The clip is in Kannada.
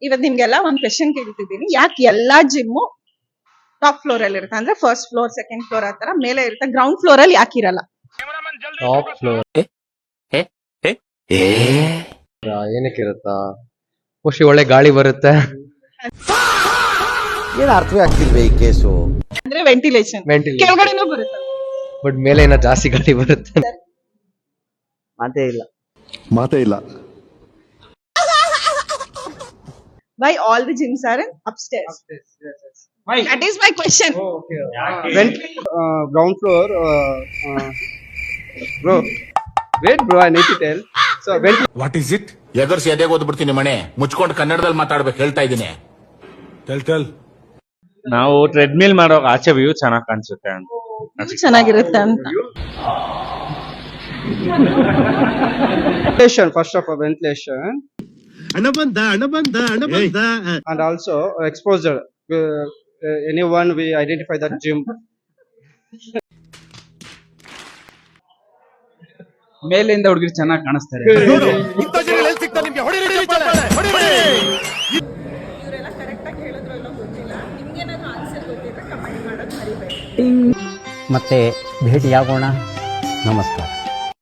ಇವತ್ತು ನಿಮ್ಗೆಲ್ಲ ಒಂದ್ ಕ್ವೆಶನ್ ಕೇಳ್ತಿದ್ದೀನಿ, ಯಾಕೆ ಎಲ್ಲಾ ಜಿಮ್ ಟಾಪ್ ಫ್ಲೋರ್ ಅಲ್ಲಿ ಇರುತ್ತೆ, ಅಂದ್ರೆ ಫಸ್ಟ್ ಫ್ಲೋರ್ ಸೆಕೆಂಡ್ ಫ್ಲೋರ್ ಆತರ ಮೇಲೆ ಇರುತ್ತೆ, ಗ್ರೌಂಡ್ ಫ್ಲೋರ್ ಅಲ್ಲಿ ಯಾಕೆ ಇರಲ್ಲ? ಟಾಪ್ ಫ್ಲೋರ್ ಏನಕ್ಕೆ ಇರುತ್ತಾ? ಖುಷಿ, ಒಳ್ಳೆ ಗಾಳಿ ಬರುತ್ತೆ. ಏನು ಅರ್ಥವೇ ಆಗ್ತಿಲ್ವೇ ಈ ಕೇಸು? ಅಂದ್ರೆ ವೆಂಟಿಲೇಷನ್ ಕೆಳಗಡೆನೂ ಬರುತ್ತೆ, ಬಟ್ ಮೇಲೆ ಏನೋ ಜಾಸ್ತಿ ಗಾಳಿ ಬರುತ್ತೆ. ಮಾತೇ ಇಲ್ಲ. why all the gyms are in upstairs? Why? That is my question. Ground floor. Bro, wait, bro. I need to tell. So what is it? ಎದುರ್ಸಿ ಎದೆಗೆ ಓದ್ಬಿಡ್ತೀನಿ ಮನೆ ಮುಚ್ಕೊಂಡು ಕನ್ನಡದಲ್ಲಿ ಮಾತಾಡ್ಬೇಕು ಹೇಳ್ತಾ ಇದ್ದೀನಿ. ಟೆಲ್ ನಾವು ಟ್ರೆಡ್ಮಿಲ್ ಮಾಡೋವಾಗ ಆಚೆ ವ್ಯೂ ಚೆನ್ನಾಗಿ ಕಾಣಿಸುತ್ತೆ ಅಂತ. ಇದು ಚೆನ್ನಾಗಿರುತ್ತೆ ಅಂತ. ventilation, first of all, ventilation. ಅಣಬಂದ And also exposure. Anyone we identify that gym. ಮೇಲಿಂದ ಹುಡುಗರು ಚೆನ್ನಾಗಿ ಕಾಣಿಸ್ತಾರೆ. ಇವರೆಲ್ಲ ಕರೆಕ್ಟ್ ಆಗಿ ಹೇಳಿದ್ರು ಇಲ್ಲ ಗೊತ್ತಿಲ್ಲ, ನಿಮ್ಗೇನಾದ್ರೂ ಆನ್ಸರ್ ಗೊತ್ತಿದ್ರೆ ಕಮೆಂಟ್ ಮಾಡೋದು ಮರಿಬೇಡಿ. ಮತ್ತೆ ಭೇಟಿಯಾಗೋಣ. ನಮಸ್ಕಾರ.